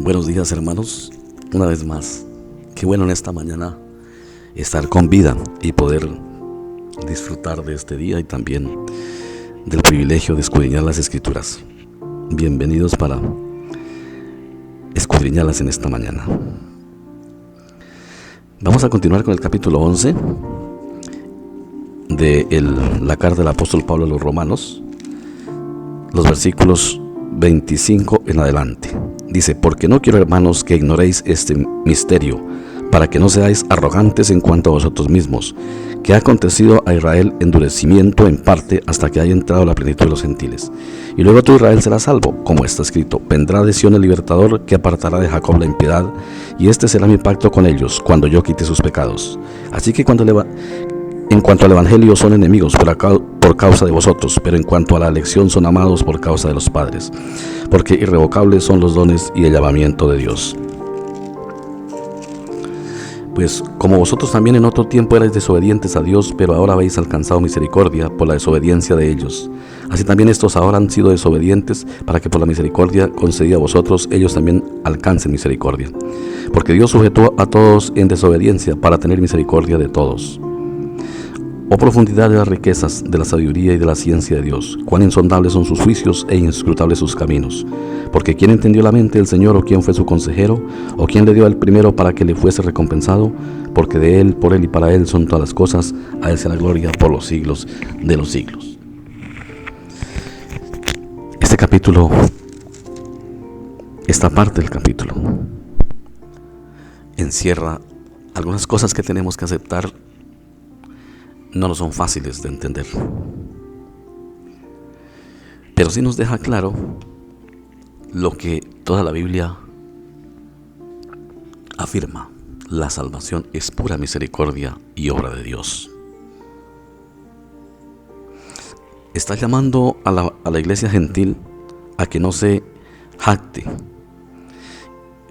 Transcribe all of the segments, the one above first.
Buenos días, hermanos, una vez más. Qué bueno en esta mañana estar con vida y poder disfrutar de este día y también del privilegio de escudriñar las Escrituras. Bienvenidos para escudriñarlas en esta mañana. Vamos a continuar con el capítulo 11 de la carta del apóstol Pablo a los Romanos, los versículos 25 en adelante. Dice: porque no quiero, hermanos, que ignoréis este misterio, para que no seáis arrogantes en cuanto a vosotros mismos, que ha acontecido a Israel endurecimiento en parte hasta que haya entrado la plenitud de los gentiles. Y luego tú, Israel, serás salvo, como está escrito: vendrá de Sión el libertador, que apartará de Jacob la impiedad, y este será mi pacto con ellos, cuando yo quite sus pecados. Así que en cuanto al evangelio son enemigos por causa de vosotros, pero en cuanto a la elección son amados por causa de los padres, porque irrevocables son los dones y el llamamiento de Dios. Pues como vosotros también en otro tiempo erais desobedientes a Dios, pero ahora habéis alcanzado misericordia por la desobediencia de ellos, así también estos ahora han sido desobedientes, para que por la misericordia concedida a vosotros ellos también alcancen misericordia. Porque Dios sujetó a todos en desobediencia para tener misericordia de todos. Oh profundidad de las riquezas, de la sabiduría y de la ciencia de Dios, cuán insondables son sus juicios e inscrutables sus caminos. Porque ¿quién entendió la mente del Señor, o quién fue su consejero, o quién le dio el primero para que le fuese recompensado? Porque de Él, por Él y para Él son todas las cosas, a Él sea la gloria por los siglos de los siglos. Este capítulo, esta parte del capítulo, encierra algunas cosas que tenemos que aceptar. No nos son fáciles de entender, pero sí nos deja claro lo que toda la Biblia afirma: la salvación es pura misericordia y obra de Dios. Está llamando a la iglesia gentil a que no se jacte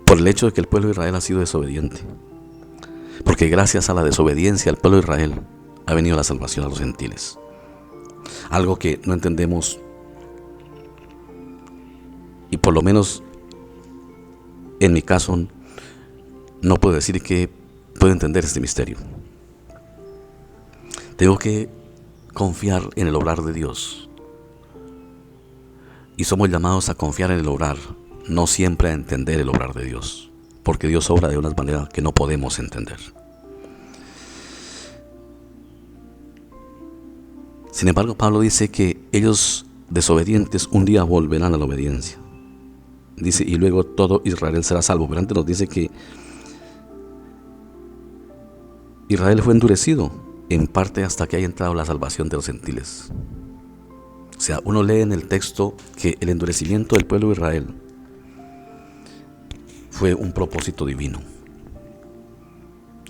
por el hecho de que el pueblo de Israel ha sido desobediente, porque gracias a la desobediencia del pueblo de Israel ha venido la salvación a los gentiles. Algo que no entendemos, y por lo menos en mi caso no puedo decir que puedo entender este misterio. Tengo que confiar en el obrar de Dios, y somos llamados a confiar en el obrar, no siempre a entender el obrar de Dios, porque Dios obra de una manera que no podemos entender. Sin embargo, Pablo dice que ellos desobedientes un día volverán a la obediencia. Dice: y luego todo Israel será salvo. Pero antes nos dice que Israel fue endurecido en parte hasta que haya entrado la salvación de los gentiles. O sea, uno lee en el texto que el endurecimiento del pueblo de Israel fue un propósito divino,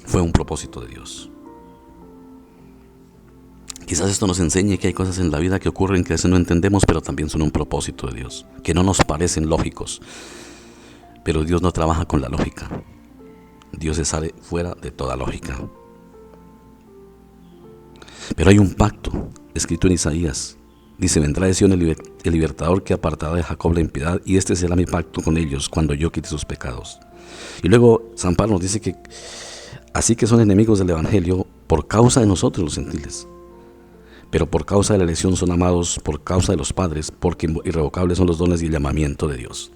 fue un propósito de Dios. Quizás esto nos enseñe que hay cosas en la vida que ocurren que a veces no entendemos, pero también son un propósito de Dios, que no nos parecen lógicos. Pero Dios no trabaja con la lógica. Dios se sale fuera de toda lógica. Pero hay un pacto escrito en Isaías. Dice: vendrá de Sión el libertador, que apartará de Jacob la impiedad, y este será mi pacto con ellos, cuando yo quite sus pecados. Y luego San Pablo nos dice que así que son enemigos del evangelio por causa de nosotros los gentiles, pero por causa de la elección son amados por causa de los padres, porque irrevocables son los dones y el llamamiento de Dios.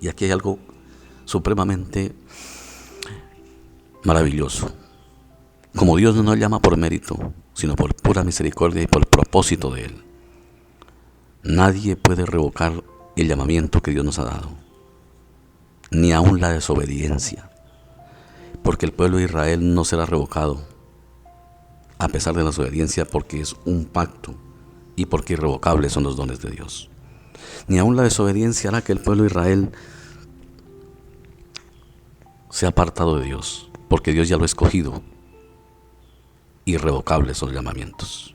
Y aquí hay algo supremamente maravilloso. Como Dios no nos llama por mérito, sino por pura misericordia y por propósito de Él, nadie puede revocar el llamamiento que Dios nos ha dado, ni aun la desobediencia, porque el pueblo de Israel no será revocado a pesar de la desobediencia, porque es un pacto y porque irrevocables son los dones de Dios. Ni aun la desobediencia hará que el pueblo de Israel sea apartado de Dios, porque Dios ya lo ha escogido. Irrevocables son los llamamientos.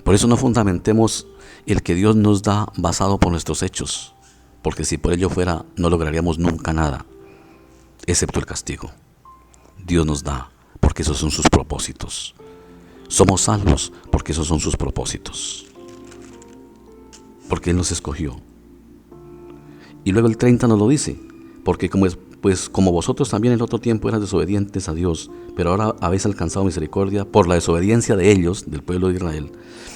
Por eso no fundamentemos el que Dios nos da basado por nuestros hechos, porque si por ello fuera, no lograríamos nunca nada, excepto el castigo. Dios nos da porque esos son sus propósitos. Somos salvos porque esos son sus propósitos, porque Él nos escogió. Y luego el 30 nos lo dice, porque pues como vosotros también en otro tiempo eran desobedientes a Dios, pero ahora habéis alcanzado misericordia por la desobediencia de ellos, del pueblo de Israel.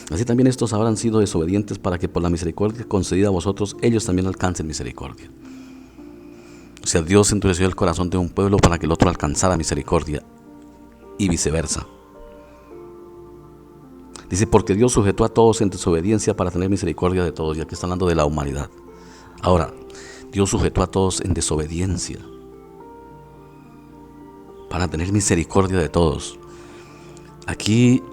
Así también estos habrán sido desobedientes para que por la misericordia concedida a vosotros, ellos también alcancen misericordia. O sea, Dios endureció el corazón de un pueblo para que el otro alcanzara misericordia y viceversa. Dice, porque Dios sujetó a todos en desobediencia para tener misericordia de todos, ya que está hablando de la humanidad. Ahora, Dios sujetó a todos en desobediencia para tener misericordia de todos. Aquí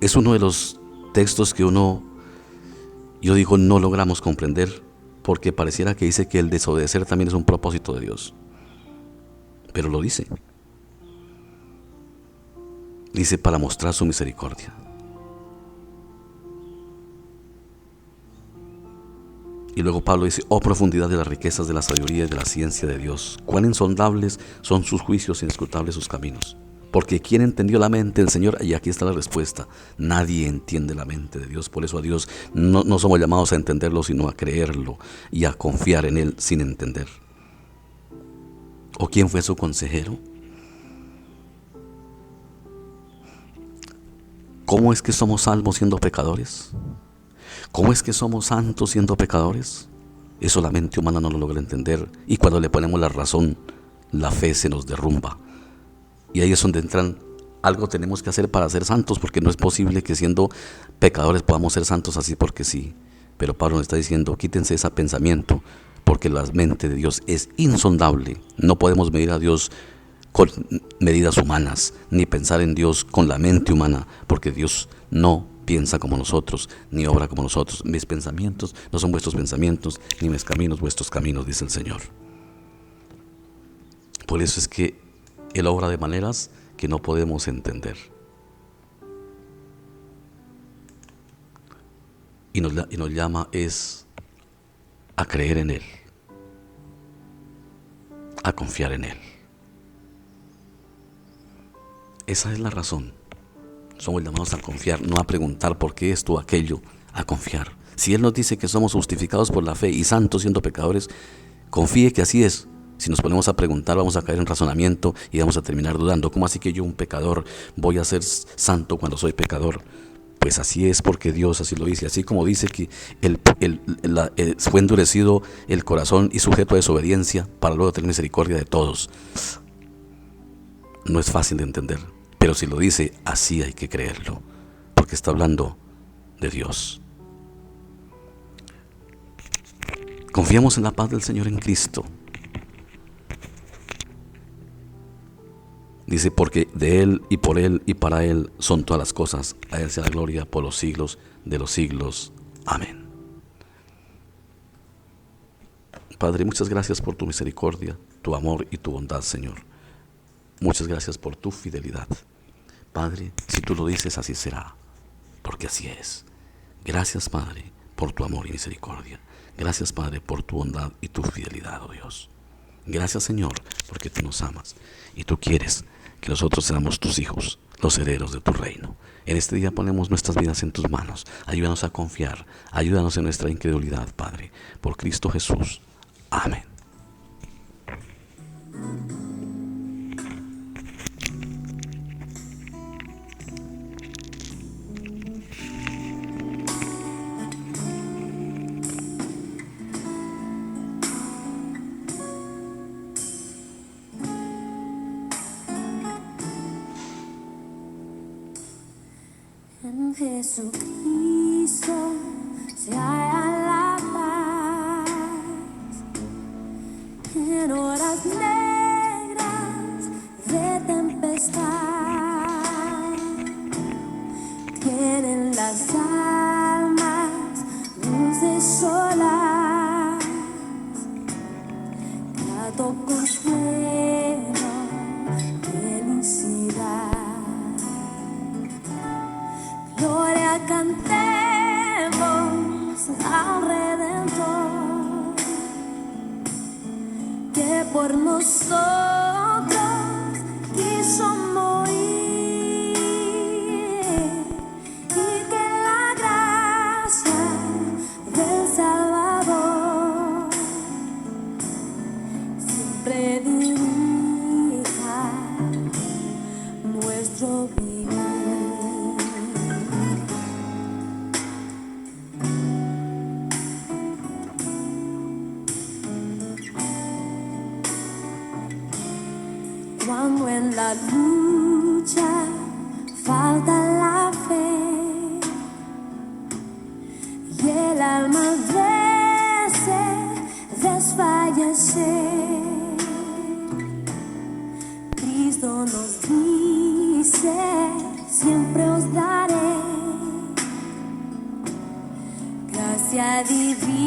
es uno de los textos que yo digo, no logramos comprender, porque pareciera que dice que el desobedecer también es un propósito de Dios. Pero lo dice. Dice para mostrar su misericordia. Y luego Pablo dice, oh profundidad de las riquezas de la sabiduría y de la ciencia de Dios, cuán insondables son sus juicios e inescrutables sus caminos. Porque ¿quién entendió la mente del Señor? Y aquí está la respuesta. Nadie entiende la mente de Dios. Por eso a Dios no somos llamados a entenderlo, sino a creerlo y a confiar en Él sin entender. ¿O quién fue su consejero? ¿Cómo es que somos salvos siendo pecadores? ¿Cómo es que somos santos siendo pecadores? Eso la mente humana no lo logra entender, y cuando le ponemos la razón, la fe se nos derrumba. Y ahí es donde algo tenemos que hacer para ser santos, porque no es posible que siendo pecadores podamos ser santos así porque sí. Pero Pablo nos está diciendo, quítense ese pensamiento, porque la mente de Dios es insondable. No podemos medir a Dios con medidas humanas, ni pensar en Dios con la mente humana, porque Dios no piensa como nosotros, ni obra como nosotros. Mis pensamientos no son vuestros pensamientos, ni mis caminos vuestros caminos, dice el Señor. Por eso es que Él obra de maneras que no podemos entender. Y nos llama a creer en Él, a confiar en Él. Esa es la razón. Somos llamados a confiar, no a preguntar por qué esto o aquello, a confiar. Si Él nos dice que somos justificados por la fe y santos siendo pecadores, confíe que así es. Si nos ponemos a preguntar, vamos a caer en razonamiento y vamos a terminar dudando. ¿Cómo así que yo, un pecador, voy a ser santo cuando soy pecador? Pues así es, porque Dios así lo dice. Así como dice que fue endurecido el corazón y sujeto a desobediencia para luego tener misericordia de todos. No es fácil de entender, pero si lo dice, así hay que creerlo, porque está hablando de Dios. Confiamos en la paz del Señor en Cristo. Dice, porque de Él y por Él y para Él son todas las cosas. A Él sea la gloria por los siglos de los siglos. Amén. Padre, muchas gracias por tu misericordia, tu amor y tu bondad, Señor. Muchas gracias por tu fidelidad. Padre, si tú lo dices, así será, porque así es. Gracias, Padre, por tu amor y misericordia. Gracias, Padre, por tu bondad y tu fidelidad, oh Dios. Gracias, Señor, porque tú nos amas y tú quieres que nosotros seamos tus hijos, los herederos de tu reino. En este día ponemos nuestras vidas en tus manos. Ayúdanos a confiar, ayúdanos en nuestra incredulidad, Padre, por Cristo Jesús. Amén. En Jesucristo se halla la paz, en horas negras de tempestad, tienen las almas luces solas, grato consuelo, felicidad. Gloria cantemos al Redentor, que por nosotros quiso morir, y que la gracia del Salvador Cuando en la lucha falta la fe y el alma veces desfallece, Cristo nos dice: siempre os daré gracia divina.